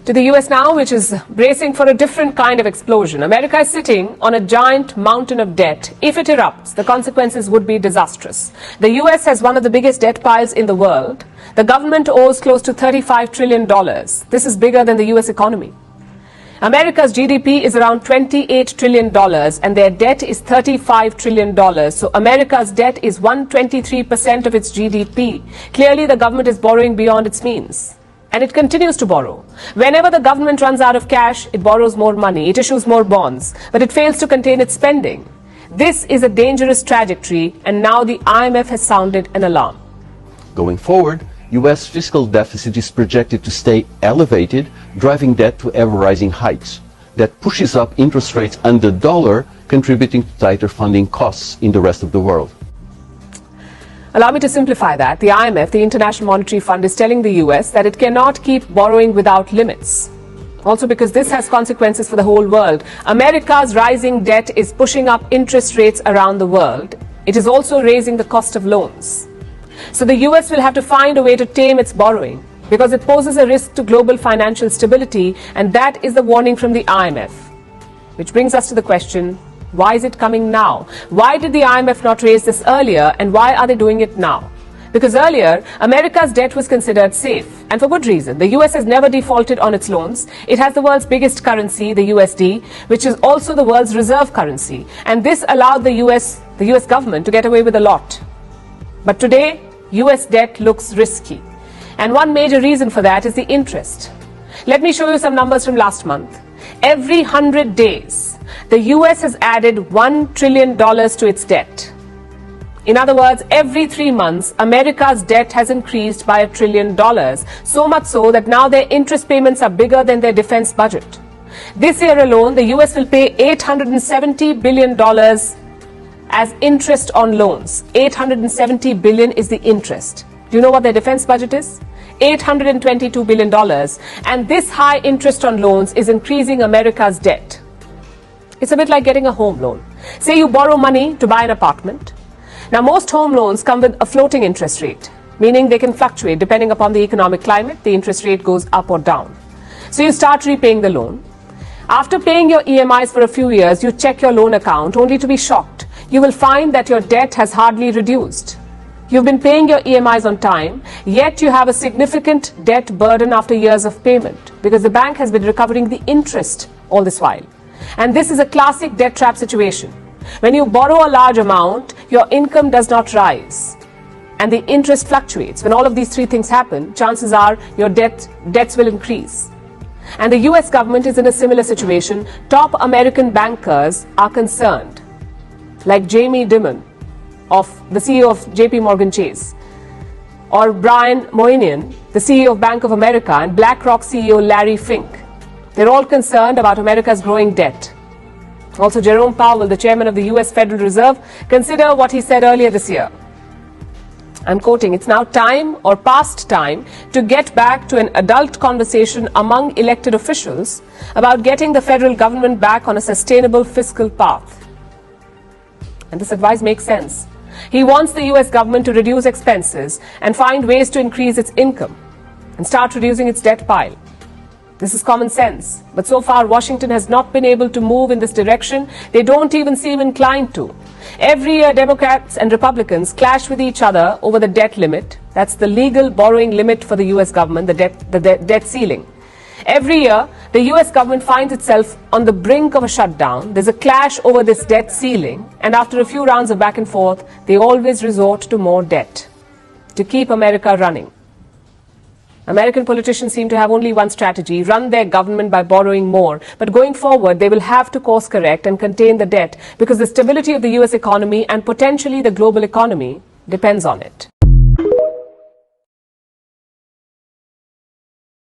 To the US now, which is bracing for a different kind of explosion. America is sitting on a giant mountain of debt. If it erupts, the consequences would be disastrous. The US has one of the biggest debt piles in the world. The government owes close to $35 trillion. This is bigger than the US economy. America's GDP is around $28 trillion and their debt is $35 trillion. So America's debt is 123% of its GDP. Clearly, the government is borrowing beyond its means. And it continues to borrow. Whenever the government runs out of cash, it borrows more money, it issues more bonds, but it fails to contain its spending. This is a dangerous trajectory, and now the IMF has sounded an alarm. Going forward, U.S. fiscal deficit is projected to stay elevated, driving debt to ever-rising heights. That pushes up interest rates and the dollar, contributing to tighter funding costs in the rest of the world. Allow me to simplify that. The IMF, the International Monetary Fund, is telling the US that it cannot keep borrowing without limits. Also because this has consequences for the whole world. America's rising debt is pushing up interest rates around the world. It is also raising the cost of loans. So the US will have to find a way to tame its borrowing because it poses a risk to global financial stability, and that is the warning from the IMF. Which brings us to the question, why is it coming now? Why did the IMF not raise this earlier, and why are they doing it now? Because earlier, America's debt was considered safe, and for good reason. The US has never defaulted on its loans. It has the world's biggest currency, the USD, which is also the world's reserve currency. And this allowed the US government to get away with a lot. But today, US debt looks risky. And one major reason for that is the interest. Let me show you some numbers from last month. Every 100 days, the US has added $1 trillion to its debt. In other words, every 3 months, America's debt has increased by $1 trillion, so much so that now their interest payments are bigger than their defense budget. This year alone, the US will pay $870 billion as interest on loans. $870 billion is the interest. Do you know what their defense budget is? $822 billion. And this high interest on loans is increasing America's debt. It's a bit like getting a home loan. Say you borrow money to buy an apartment. Now, most home loans come with a floating interest rate, meaning they can fluctuate depending upon the economic climate. The interest rate goes up or down. So you start repaying the loan. After paying your EMIs for a few years, you check your loan account only to be shocked. You will find that your debt has hardly reduced. You've been paying your EMIs on time, yet you have a significant debt burden after years of payment because the bank has been recovering the interest all this while. And this is a classic debt trap situation. When you borrow a large amount, your income does not rise and the interest fluctuates. When all of these three things happen, chances are your debts will increase. And the US government is in a similar situation. Top American bankers are concerned, like Jamie Dimon, the CEO of JP Morgan Chase, or Brian Moynihan, the CEO of Bank of America, and BlackRock CEO Larry Fink. They're all concerned about America's growing debt. Also, Jerome Powell, the chairman of the US Federal Reserve, consider what he said earlier this year. I'm quoting, "It's now time or past time to get back to an adult conversation among elected officials about getting the federal government back on a sustainable fiscal path." And this advice makes sense. He wants the US government to reduce expenses and find ways to increase its income and start reducing its debt pile. This is common sense. But so far, Washington has not been able to move in this direction. They don't even seem inclined to. Every year, Democrats and Republicans clash with each other over the debt limit. That's the legal borrowing limit for the US government, the debt ceiling. Every year, the US government finds itself on the brink of a shutdown. There's a clash over this debt ceiling, and after a few rounds of back and forth, they always resort to more debt to keep America running. American politicians seem to have only one strategy: run their government by borrowing more. But going forward, they will have to course correct and contain the debt because the stability of the US economy and potentially the global economy depends on it.